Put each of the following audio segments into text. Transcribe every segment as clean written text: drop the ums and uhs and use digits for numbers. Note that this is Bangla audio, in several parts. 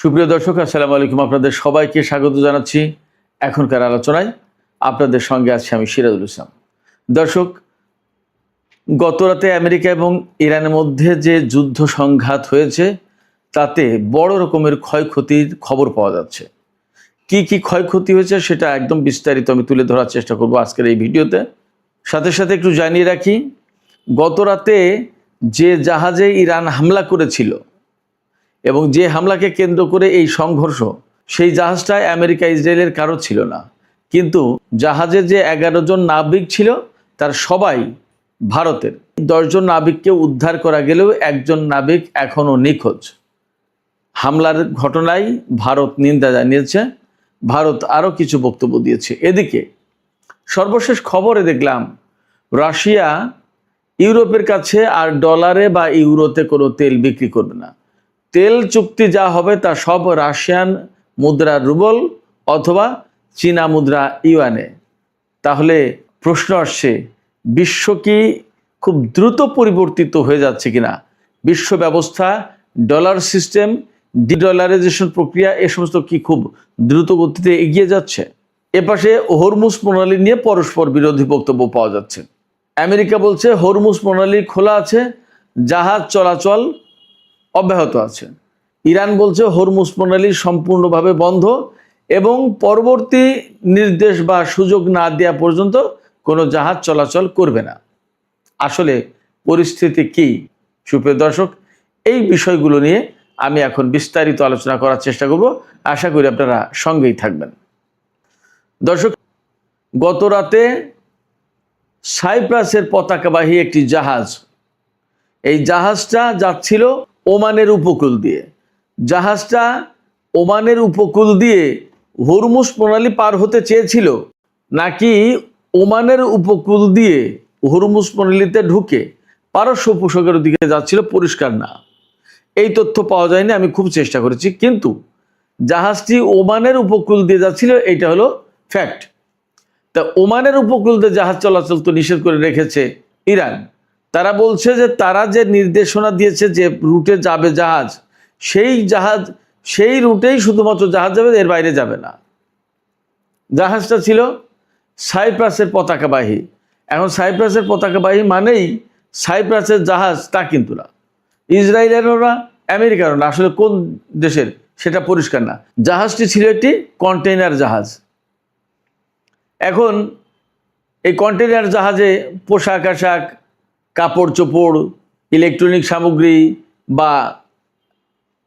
সুপ্রিয় দর্শক, আসসালামু আলাইকুম। আপনাদের সবাইকে স্বাগত জানাচ্ছি এখনকার আলোচনায়। আপনাদের সঙ্গে আছি আমি সিরাজুল ইসলাম। দর্শক, গতরাতে আমেরিকা এবং ইরানের মধ্যে যে যুদ্ধ সংঘাত হয়েছে তাতে বড় রকমের ক্ষয়ক্ষতির খবর পাওয়া যাচ্ছে। কি কি ক্ষয়ক্ষতি হয়েছে সেটা একদম বিস্তারিত আমি তুলে ধরার চেষ্টা করব আজকের এই ভিডিওতে। সাথে সাথে একটু জানিয়ে রাখি, গতরাতে যে জাহাজে ইরান হামলা করেছিল এবং যে হামলাকে কেন্দ্র করে এই সংঘর্ষ, সেই জাহাজটা আমেরিকা ইসরায়েলের কারো ছিল না, কিন্তু জাহাজে যে 11 জন নাবিক ছিল তার সবাই ভারতের। 10 জন নাবিককে উদ্ধার করা গেলেও একজন নাবিক এখনও নিখোঁজ। হামলার ঘটনায় ভারত নিন্দা জানিয়েছে, ভারত আরও কিছু বক্তব্য দিয়েছে। এদিকে সর্বশেষ খবরে দেখলাম রাশিয়া ইউরোপের কাছে আর ডলারে বা ইউরোতে কোনো তেল বিক্রি করবে না। তেল চুক্তি যা হবে তা সব রাশিয়ান মুদ্রা রুবল অথবা চীনা মুদ্রা ইউয়ানে। তাহলে প্রশ্ন আসছে, বিশ্ব কি খুব দ্রুত পরিবর্তিত হয়ে যাচ্ছে কিনা? বিশ্ব ব্যবস্থা, ডলার সিস্টেম, ডিডলারাইজেশন প্রক্রিয়া, এ সমস্ত কি খুব দ্রুত গতিতে এগিয়ে যাচ্ছে? এপাশে হরমুজ প্রণালী নিয়ে পরস্পর বিরোধী বক্তব্য পাওয়া যাচ্ছে। আমেরিকা বলছে হরমুজ প্রণালী খোলা আছে, জাহাজ চলাচল অব্যাহত আছে। ইরান বলছে হরমুজ প্রণালী সম্পূর্ণভাবে বন্ধ এবং পরবর্তী নির্দেশ বা সুযোগ না দেওয়া পর্যন্ত কোনো জাহাজ চলাচল করবে না। আসলে পরিস্থিতি কি, সুপ্রিয় দর্শক? এই বিষয়গুলো নিয়ে আমি এখন বিস্তারিত আলোচনা করার চেষ্টা করব। আশা করি আপনারা সঙ্গেই থাকবেন। দর্শক, গত রাতে সাইপ্রাসের পতাকাবাহী একটি জাহাজ, এই জাহাজটা যাচ্ছিল ওমানের উপকূল দিয়ে। জাহাজটা ওমানের উপকূল দিয়ে হরমুজ প্রণালী পার হতে চেয়েছিল, নাকি ওমানের উপকূল দিয়ে হরমুজ প্রণালীতে ঢুকে পারস্য উপসাগরের দিকে যাচ্ছিল, পরিষ্কার না। এই তথ্য পাওয়া যায়নি, আমি খুব চেষ্টা করেছি, কিন্তু জাহাজটি ওমানের উপকূল দিয়ে যাচ্ছিল, এইটা হলো ফ্যাক্ট। তা ওমানের উপকূল দিয়ে জাহাজ চলাচল তো নিষেধ করে রেখেছে ইরান। তারা বলছে যে তারা যে নির্দেশনা দিয়েছে যে রুটে যাবে জাহাজ, সেই রুটেই শুধুমাত্র জাহাজ যাবে, এর বাইরে যাবে না। জাহাজটা ছিল সাইপ্রাসের পতাকাবাহী। এখন সাইপ্রাসের পতাকাবাহী মানেই সাইপ্রাসের জাহাজ তা কিন্তু না, ইসরায়েলেরও না, আমেরিকারও না। আসলে কোন দেশের সেটা পরিষ্কার না। জাহাজটি ছিল একটি কন্টেইনার জাহাজ। এখন এই কন্টেইনার জাহাজে পোশাক আশাক, কাপড় চোপড়, ইলেকট্রনিক সামগ্রী বা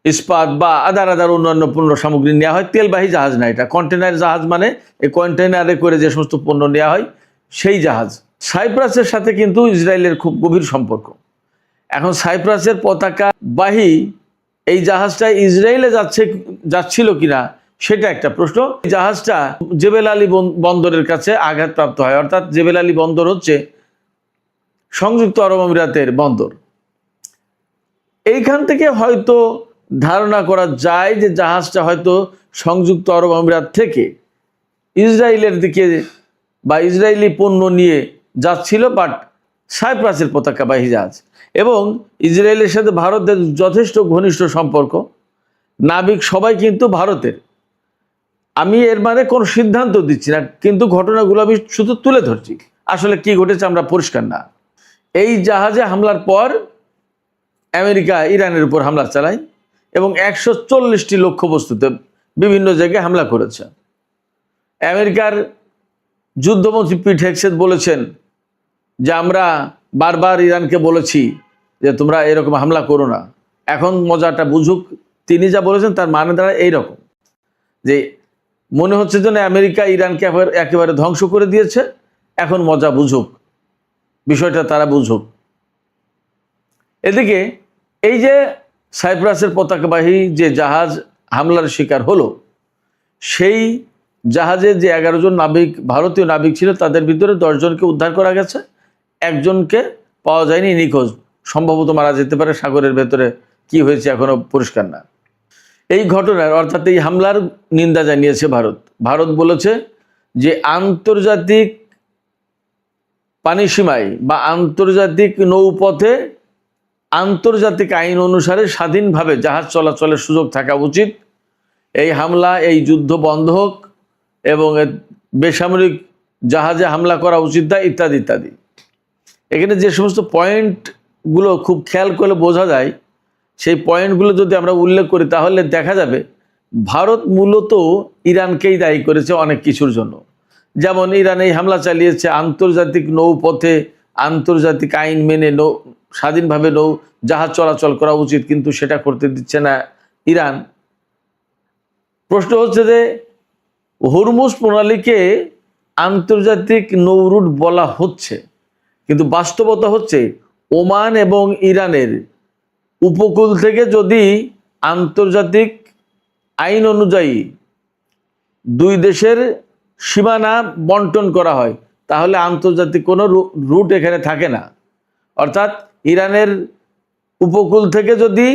ইস্পাত বা আদার অন্যান্য পণ্য সামগ্রী নেওয়া হয়। তেলবাহী জাহাজ না, এটা কন্টেইনার জাহাজ। মানে এই কন্টেইনারে করে যে সমস্ত পণ্য নেওয়া হয় সেই জাহাজ। সাইপ্রাসের সাথে কিন্তু ইসরায়েলের খুব গভীর সম্পর্ক। এখন সাইপ্রাসের পতাকাবাহী এই জাহাজটা ইসরায়েলে যাচ্ছিল কিনা সেটা একটা প্রশ্ন। জাহাজটা জেবেল আলী বন্দরের কাছে আঘাতপ্রাপ্ত হয়। অর্থাৎ জেবেল আলী বন্দর হচ্ছে সংযুক্ত আরব আমিরাতের বন্দর। এইখান থেকে হয়তো ধারণা করা যায় যে জাহাজটা হয়তো সংযুক্ত আরব আমিরাত থেকে ইসরায়েলের দিকে বা ইসরায়েলি পণ্য নিয়ে যাচ্ছিল, বাট সাইপ্রাসের পতাকাবাহী জাহাজ। এবং ইসরায়েলের সাথে ভারতের যথেষ্ট ঘনিষ্ঠ সম্পর্ক, নাবিক সবাই কিন্তু ভারতের। আমি এর মানে কোনো সিদ্ধান্ত দিচ্ছি না, কিন্তু ঘটনাগুলো আমি শুধু তুলে ধরছি। আসলে কি ঘটেছে আমরা পরিষ্কার না। এই জাহাজে হামলার পর আমেরিকা ইরানের উপর হামলা চালায় এবং 140টি লক্ষ্যবস্তুতে বিভিন্ন জায়গায় হামলা করেছে। আমেরিকার যুদ্ধমন্ত্রী পিট হেগসেথ বলেছেন যে আমরা বারবার ইরানকে বলেছি যে তোমরা এরকম হামলা করো না, এখন মজাটা বুঝুক। তিনি যা বলেছেন তার মানে দাঁড়ায় এইরকম যে মনে হচ্ছে যেন আমেরিকা ইরানকে একেবারে ধ্বংস করে দিয়েছে, এখন মজা বুঝুক, বিষয়টা তারা বুঝুক। এদিকে এই যে সাইপ্রাসের পতাকাবাহী যে জাহাজ হামলার শিকার হলো, সেই জাহাজে যে 11 জন নাবিক, ভারতীয় নাবিক ছিল, তাদের ভিতরে 10 জনকে উদ্ধার করা গেছে, একজনকে পাওয়া যায়নি, নিখোঁজ। সম্ভবত মারা যেতে পারে সাগরের ভেতরে, কি হয়েছে এখনো পরিষ্কার না। এই ঘটনার অর্থাৎ এই হামলার নিন্দা জানিয়েছে ভারত। ভারত বলেছে যে আন্তর্জাতিক পানিসীমায় বা আন্তর্জাতিক নৌপথে আন্তর্জাতিক আইন অনুসারে স্বাধীনভাবে জাহাজ চলাচলের সুযোগ থাকা উচিত। এই হামলা, এই যুদ্ধ বন্ধ হোক এবং বেসামরিক জাহাজে হামলা করা উচিত না, ইত্যাদি ইত্যাদি। এখানে যে সমস্ত পয়েন্টগুলো খুব খেয়াল করে বোঝা যায়, সেই পয়েন্টগুলো যদি আমরা উল্লেখ করি তাহলে দেখা যাবে ভারত মূলত ইরানকেই দায়ী করেছে অনেক কিছুর জন্য। যেমন ইরান এই হামলা চালিয়েছে আন্তর্জাতিক নৌপথে, আন্তর্জাতিক আইন মেনে স্বাধীনভাবে জাহাজ চলাচল করা উচিত, কিন্তু সেটা করতে দিচ্ছে না ইরান। প্রশ্ন হচ্ছে যে হরমুজ প্রণালীকে আন্তর্জাতিক নৌরুট বলা হচ্ছে, কিন্তু বাস্তবতা হচ্ছে ওমান এবং ইরানের উপকূল থেকে যদি আন্তর্জাতিক আইন অনুযায়ী দুই দেশের সীমানা বন্টন করা হয় তাহলে আন্তর্জাতিক কোনো রুট এখানে থাকে না। অর্থাৎ ইরানের উপকূল থেকে যদি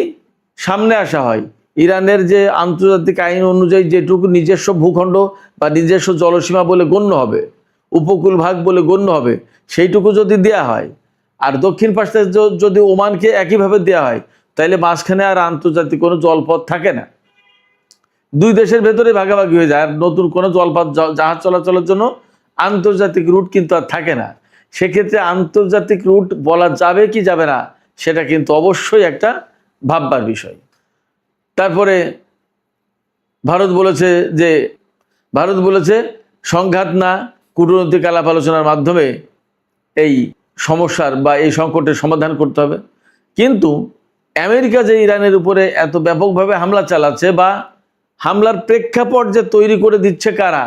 সামনে আসা হয়, ইরানের যে আন্তর্জাতিক আইন অনুযায়ী যেটুকু নিজস্ব ভূখণ্ড বা নিজস্ব জলসীমা বলে গণ্য হবে, উপকূল ভাগ বলে গণ্য হবে, সেইটুকু যদি দেয়া হয়, আর দক্ষিণ পাশে যদি ওমানকে একইভাবে দেয়া হয়, তাহলে মাঝখানে আর আন্তর্জাতিক কোনো জলপথ থাকে না, দুই দেশের ভেতরে ভাগাভাগি হয়ে যায়, আর নতুন কোনো জলপথ জাহাজ চলাচলের জন্য আন্তর্জাতিক রুট কিন্তু আর থাকে না। সেক্ষেত্রে আন্তর্জাতিক রুট বলা যাবে কি যাবে না সেটা কিন্তু অবশ্যই একটা ভাববার বিষয়। তারপরে ভারত বলেছে সংঘাত না, কূটনৈতিক আলাপ আলোচনার মাধ্যমে এই সমস্যার বা এই সংকটের সমাধান করতে হবে। কিন্তু আমেরিকা যে ইরানের উপরে এত ব্যাপকভাবে হামলা চালাচ্ছে বা হামলার প্রেক্ষাপট যে তৈরি করে দিচ্ছে কারা,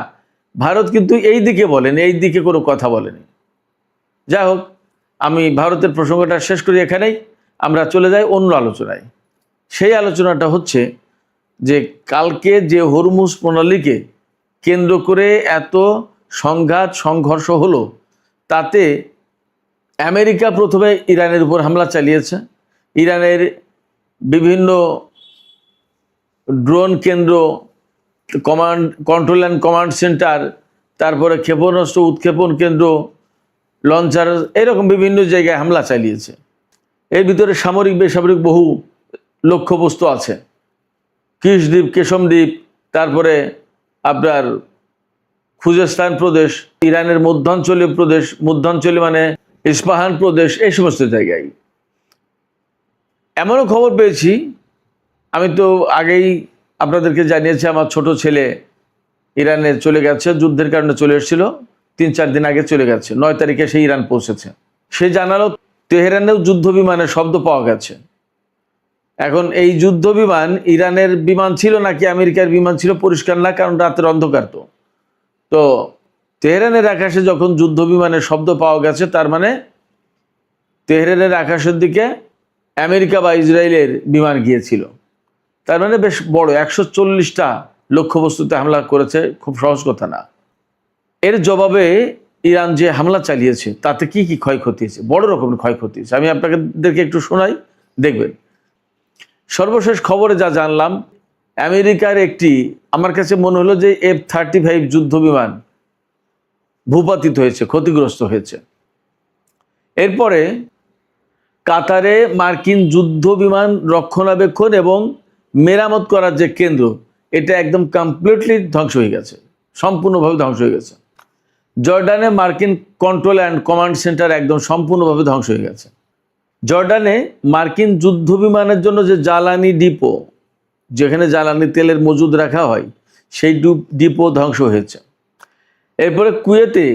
ভারত কিন্তু এই দিকে বলেনি, এই দিকে কোনো কথা বলেনি। যাই হোক, আমি ভারতের প্রসঙ্গটা শেষ করি এখানেই, আমরা চলে যাই অন্য আলোচনায়। সেই আলোচনাটা হচ্ছে যে কালকে যে হরমুজ প্রণালীকে কেন্দ্র করে এত সংঘাত সংঘর্ষ হলো, তাতে আমেরিকা প্রথমে ইরানের উপর হামলা চালিয়েছে। ইরানের বিভিন্ন ড্রোন কেন্দ্র, কন্ট্রোল অ্যান্ড কমান্ড সেন্টার, তারপরে ক্ষেপণাস্ত্র উৎক্ষেপণ কেন্দ্র, লঞ্চার, এরকম বিভিন্ন জায়গায় হামলা চালিয়েছে। এর ভিতরে সামরিক বেসামরিক বহু লক্ষ্যবস্তু আছে। কিশদ্বীপ, কেশমদ্বীপ, তারপরে আপনার খুজেস্তান প্রদেশ, ইরানের মধ্যাঞ্চলীয় প্রদেশ, মধ্যাঞ্চলী মানে ইস্পাহান প্রদেশ, এই সমস্ত জায়গায়। এমনও খবর পেয়েছি, আমি তো আগেই আপনাদেরকে জানিয়েছি, আমার ছোট ছেলে ইরানে চলে গেছে, যুদ্ধের কারণে চলে এসেছিল, 3-4 দিন আগে চলে গেছে, 9 তারিখে সে ইরান পৌঁছেছে। সে জানালো তেহরানেও যুদ্ধ বিমানের শব্দ পাওয়া গেছে। এখন এই যুদ্ধ বিমান ইরানের বিমান ছিল নাকি আমেরিকার বিমান ছিল পরিষ্কার না, কারণ রাতের অন্ধকার। তো তেহরানের আকাশে যখন যুদ্ধ বিমানের শব্দ পাওয়া গেছে, তার মানে তেহরানের আকাশের দিকে আমেরিকা বা ইসরায়েলের বিমান গিয়েছিল। তার মানে বেশ বড় 140টা লক্ষ্যবস্তুতে হামলা করেছে, খুব সহজ কথা না। এর জবাবে ইরান যে হামলা চালিয়েছে তাতে কি কি ক্ষয়ক্ষতি হয়েছে, বড় রকমের ক্ষয়ক্ষতি হয়েছে। আমি আপনাদেরকে একটু শোনাই, দেখবেন। সর্বশেষ খবরে যা জানলাম, আমেরিকার একটি, আমার কাছে মনে হলো যে F-35 যুদ্ধ বিমান ভূপাতিত হয়েছে, ক্ষতিগ্রস্ত হয়েছে। এরপরে কাতারে মার্কিন যুদ্ধ বিমান রক্ষণাবেক্ষণ এবং মেরামত করার যে কেন্দ্র, এটা একদম কমপ্লিটলি ধ্বংস হয়ে গেছে, সম্পূর্ণভাবে ধ্বংস হয়ে গেছে। জর্ডানে মার্কিন কন্ট্রোল অ্যান্ড কমান্ড সেন্টার একদম সম্পূর্ণভাবে ধ্বংস হয়ে গেছে। জর্ডানে মার্কিন যুদ্ধ বিমানের জন্য যে জ্বালানি ডিপো, যেখানে জ্বালানি তেলের মজুদ রাখা হয়, সেই ডিপো ধ্বংস হয়েছে। এরপরে কুয়েতে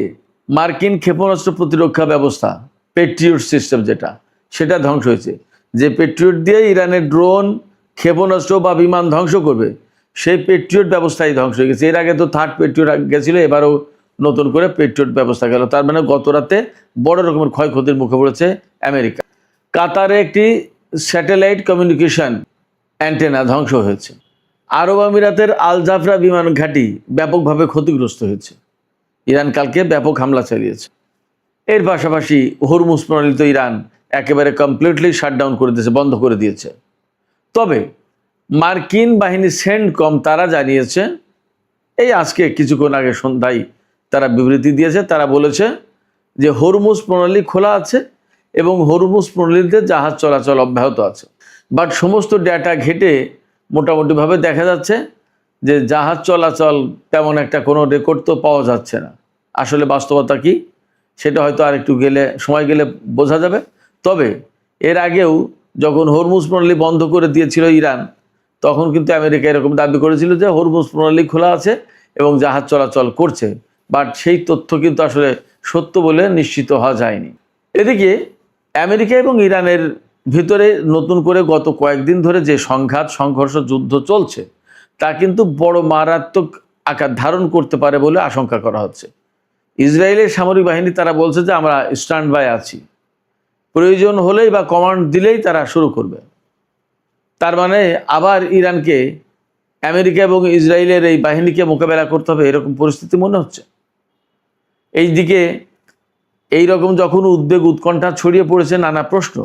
মার্কিন ক্ষেপণাস্ত্র প্রতিরক্ষা ব্যবস্থা, পেট্রিয়ট সিস্টেম যেটা, সেটা ধ্বংস হয়েছে। যে পেট্রিয়ট দিয়ে ইরানের ড্রোন, ক্ষেপণাস্ত্র বা বিমান ধ্বংস করবে, সেই পেট্রিয়ট ব্যবস্থাই ধ্বংস হয়ে গেছে। এর আগে তো থার্ড পেট্রিয়ট গেছিল, এবারও নতুন করে পেট্রিয়ট ব্যবস্থা গেল। তার মানে গত রাতে বড় রকমের ক্ষয়ক্ষতির মুখে পড়েছে আমেরিকা। কাতারে একটি স্যাটেলাইট কমিউনিকেশন অ্যান্টেনা ধ্বংস হয়েছে। আরব আমিরাতের আল জাফরা বিমান ঘাঁটি ব্যাপকভাবে ক্ষতিগ্রস্ত হয়েছে। ইরান কালকে ব্যাপক হামলা চালিয়েছে। এর পাশাপাশি হরমুজ প্রণালী তো ইরান একেবারে কমপ্লিটলি শাটডাউন করে দিয়েছে, বন্ধ করে দিয়েছে। তবে মার্কিন বাহিনী সেন্টকম তারা জানিয়েছে, এই আজকে কিছুক্ষণ আগে সন্ধ্যায় তারা বিবৃতি দিয়েছে, তারা বলেছে যে হরমুজ প্রণালী খোলা আছে এবং হরমুজ প্রণালীতে জাহাজ চলাচল অব্যাহত আছে। বাট সমস্ত ডেটা ঘেটে মোটামুটিভাবে দেখা যাচ্ছে যে জাহাজ চলাচল তেমন একটা কোনো রেকর্ড তো পাওয়া যাচ্ছে না। আসলে বাস্তবতা কি সেটা হয়তো আর একটু সময় গেলে বোঝা যাবে। তবে এর আগেও যখন হরমুজ প্রণালী বন্ধ করে দিয়েছিল ইরান, তখন কিন্তু আমেরিকা এরকম দাবি করেছিল যে হরমুজ প্রণালী খোলা আছে এবং জাহাজ চলাচল করছে, বাট সেই তথ্য কিন্তু আসলে সত্য বলে নিশ্চিত হওয়া যায়নি। এদিকে আমেরিকা এবং ইরানের ভিতরে নতুন করে গত কয়েকদিন ধরে যে সংঘর্ষ যুদ্ধ চলছে তা কিন্তু বড় মারাত্মক আকার ধারণ করতে পারে বলে আশঙ্কা করা হচ্ছে। ইসরায়েলের সামরিক বাহিনী তারা বলছে যে আমরা স্ট্যান্ড বাই আছি, প্রয়োজন হলেই বা কমান্ড দিলেই তারা শুরু করবে। তার মানে আবার ইরানকে আমেরিকা এবং ইসরায়েলের এই বাহিনীকে মোকাবেলা করতে হবে এরকম পরিস্থিতি মনে হচ্ছে। এইদিকে এইরকম যখন উদ্বেগ উৎকণ্ঠা ছড়িয়ে পড়েছে নানা প্রশ্ন,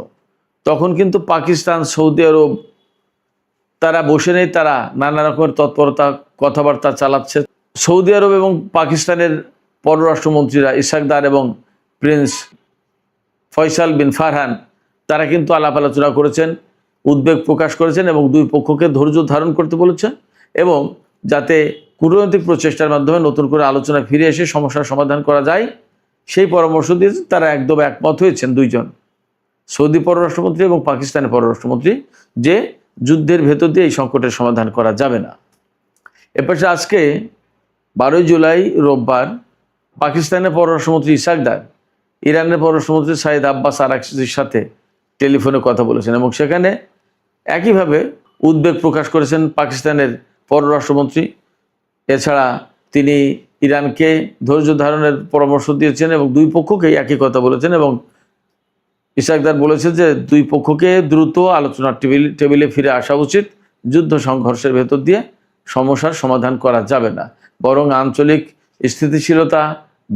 তখন কিন্তু পাকিস্তান, সৌদি আরব তারা বসে নেই, তারা নানা রকমের তৎপরতা কথাবার্তা চালাচ্ছে। সৌদি আরব এবং পাকিস্তানের পররাষ্ট্রমন্ত্রীরা ইসহাক দার এবং প্রিন্স ফয়সাল বিন ফারহান তারা কিন্তু আলাপ আলোচনা করেছেন, উদ্বেগ প্রকাশ করেছেন এবং দুই পক্ষকে ধৈর্য ধারণ করতে বলেছেন এবং যাতে কূটনৈতিক প্রচেষ্টার মাধ্যমে নতুন করে আলোচনা ফিরে এসে সমস্যার সমাধান করা যায় সেই পরামর্শ দিয়েছেন। তারা একদম একমত হয়েছেন দুইজন, সৌদি পররাষ্ট্রমন্ত্রী এবং পাকিস্তানের পররাষ্ট্রমন্ত্রী, যে যুদ্ধের ভেতর দিয়ে এই সংকটের সমাধান করা যাবে না। এরপরে আজকে 12 জুলাই রোববার পাকিস্তানের পররাষ্ট্রমন্ত্রী ইসহাক দার ইরানের পররাষ্ট্রমন্ত্রী সাইদ আব্বাস আরাকচির সাথে টেলিফোনে কথা বলেছেন এবং সেখানে একইভাবে উদ্বেগ প্রকাশ করেছেন পাকিস্তানের পররাষ্ট্রমন্ত্রী। এছাড়া তিনি ইরানকে ধৈর্য ধারণের পরামর্শ দিয়েছেন এবং দুই পক্ষকেই একই কথা বলেছেন এবং ইসহাক দার বলেছেন যে দুই পক্ষকে দ্রুত আলোচনার টেবিলে ফিরে আসা উচিত। যুদ্ধ সংঘর্ষের ভেতর দিয়ে সমস্যার সমাধান করা যাবে না, বরং আঞ্চলিক স্থিতিশীলতা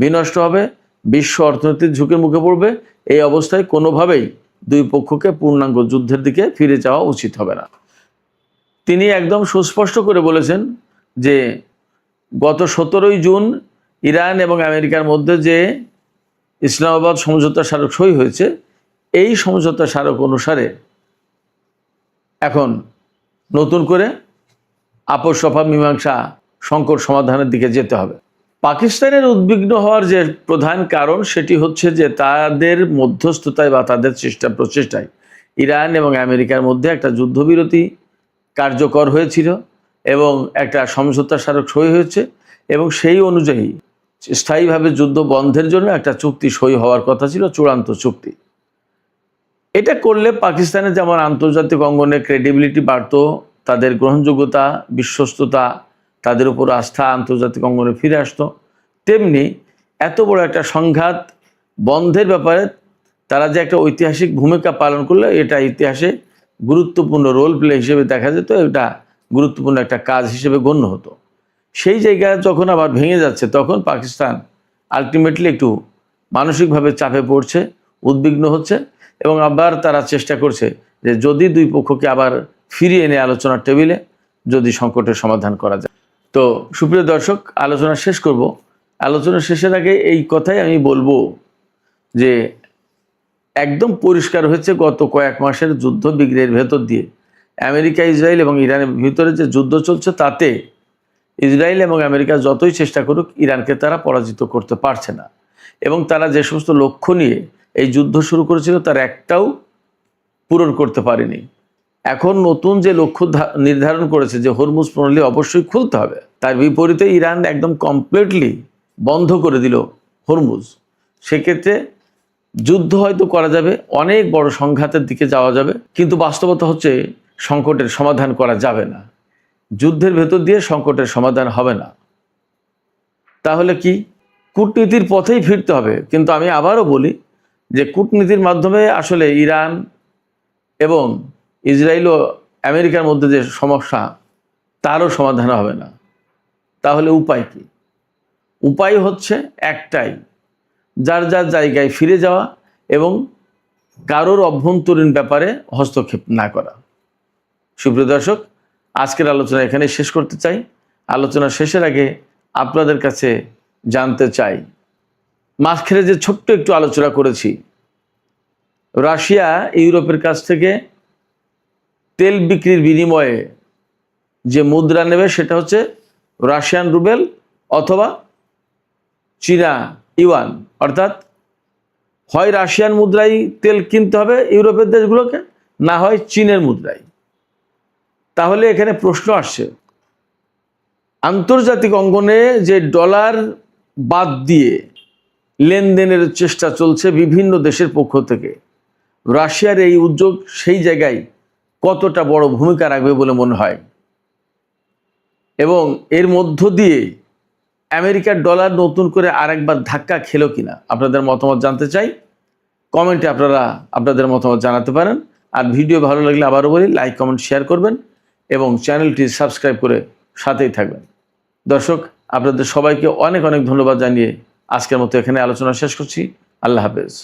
বিনষ্ট হবে, বিশ্ব অর্থনৈতিক ঝুঁকির মুখে পড়বে। এই অবস্থায় কোনোভাবেই দুই পক্ষকে পূর্ণাঙ্গ যুদ্ধের দিকে ফিরে যাওয়া উচিত হবে না। তিনি একদম সুস্পষ্ট করে বলেছেন যে গত 17 জুন ইরান এবং আমেরিকার মধ্যে যে ইসলামাবাদ সমঝোতা স্মারক সই হয়েছে, এই সমঝোতা স্মারক অনুসারে এখন নতুন করে আপোষ সভা মীমাংসা সংকট সমাধানের দিকে যেতে হবে। পাকিস্তানের উদ্বিগ্ন হওয়ার যে প্রধান কারণ সেটি হচ্ছে যে তাদের মধ্যস্থতায় বা তাদের প্রচেষ্টায় ইরান এবং আমেরিকার মধ্যে একটা যুদ্ধবিরতি কার্যকর হয়েছিল এবং একটা সমঝোতা স্মারক সই হয়েছে এবং সেই অনুযায়ী স্থায়ীভাবে যুদ্ধ বন্ধের জন্য একটা চুক্তি সই হওয়ার কথা ছিল, চূড়ান্ত চুক্তি। এটা করলে পাকিস্তানের যেমন আন্তর্জাতিক অঙ্গনে ক্রেডিবিলিটি বাড়ত, তাদের গ্রহণযোগ্যতা, বিশ্বস্ততা, তাদের উপর আস্থা আন্তর্জাতিক অঙ্গনে ফিরে আসতো, তেমনি এত বড় একটা সংঘাত বন্ধের ব্যাপারে তারা যে একটা ঐতিহাসিক ভূমিকা পালন করলো, এটা ইতিহাসে গুরুত্বপূর্ণ রোল প্লে হিসেবে দেখা যেত, এটা গুরুত্বপূর্ণ একটা কাজ হিসেবে গণ্য হতো। সেই জায়গায় যখন আবার ভেঙে যাচ্ছে তখন পাকিস্তান আলটিমেটলি একটু মানসিকভাবে চাপে পড়ছে, উদ্বিগ্ন হচ্ছে এবং আবার তারা চেষ্টা করছে যে যদি দুই পক্ষকে আবার ফিরিয়ে এনে আলোচনার টেবিলে যদি সংকটের সমাধান করা যায়। তো সুপ্রিয় দর্শক, আলোচনা শেষ করব। আলোচনা শেষের আগে এই কথাই আমি বলবো যে একদম পরিষ্কার হয়েছে গত কয়েক মাসের যুদ্ধ বিগ্রহের ভেতর দিয়ে আমেরিকা, ইসরায়েল এবং ইরানের ভিতরে যে যুদ্ধ চলছে তাতে ইসরায়েল এবং আমেরিকা যতই চেষ্টা করুক ইরানকে তারা পরাজিত করতে পারছে না এবং তারা যে সমস্ত লক্ষ্য নিয়ে এই যুদ্ধ শুরু করেছিল তার একটাও পূরণ করতে পারেনি। এখন নতুন যে লক্ষ্য নির্ধারণ করেছে যে হরমুজ প্রণালী অবশ্যই খুলতে হবে, তার বিপরীতে ইরান একদম কমপ্লিটলি বন্ধ করে দিল হরমুজ। সেক্ষেত্রে যুদ্ধ হয়তো করা যাবে, অনেক বড় সংঘাতের দিকে যাওয়া যাবে, কিন্তু বাস্তবতা হচ্ছে সংকটের সমাধান করা যাবে না। যুদ্ধের ভেতর দিয়ে সংকটের সমাধান হবে না। তাহলে কি? কূটনীতির পথেই ফিরতে হবে। কিন্তু আমি আবারও বলি যে কূটনীতির মাধ্যমে আসলে ইরান এবং ইসরায়েল ও আমেরিকার মধ্যে যে সমস্যা তারও সমাধান হবে না। তাহলে উপায় কি? উপায় হচ্ছে একটাই, যার যার জায়গায় ফিরে যাওয়া এবং কারোর অভ্যন্তরীণ ব্যাপারে হস্তক্ষেপ না করা। সুপ্রিয় দর্শক, আজকের আলোচনা এখানে শেষ করতে চাই। আলোচনা শেষের আগে আপনাদের কাছে জানতে চাই, মাঝখানে যে ছোট্ট একটু আলোচনা করেছি, রাশিয়া ইউরোপের কাছ থেকে তেল বিক্রির বিনিময়ে যে মুদ্রা নেবে সেটা হচ্ছে রাশিয়ান রুবেল অথবা চীনা ইউয়ান, অর্থাৎ হয় রাশিয়ান মুদ্রায় তেল কিনতে হবে ইউরোপের দেশগুলোকে, না হয় চীনের মুদ্রায়। তাহলে এখানে প্রশ্ন আসছে, আন্তর্জাতিক অঙ্গনে যে ডলার বাদ দিয়ে লেনদেনের চেষ্টা চলছে বিভিন্ন দেশের পক্ষ থেকে, রাশিয়ার এই উদ্যোগ সেই জায়গায় কতটা বড় ভূমিকা রাখবে বলে মনে হয়, এবং এর মধ্য দিয়ে আমেরিকার ডলার নতুন করে আরেকবার ধাক্কা খেলো কিনা, আপনাদের মতামত জানতে চাই। কমেন্টে আপনারা আপনাদের মতামত জানাতে পারেন। আর ভিডিও ভালো লাগলে আবারও বলি, লাইক কমেন্ট শেয়ার করবেন এবং চ্যানেলটি সাবস্ক্রাইব করে সাথেই থাকবেন। দর্শক, আপনাদের সবাইকে অনেক অনেক ধন্যবাদ জানিয়ে আজকের মতো এখানে আলোচনা শেষ করছি। আল্লাহ হাফেজ।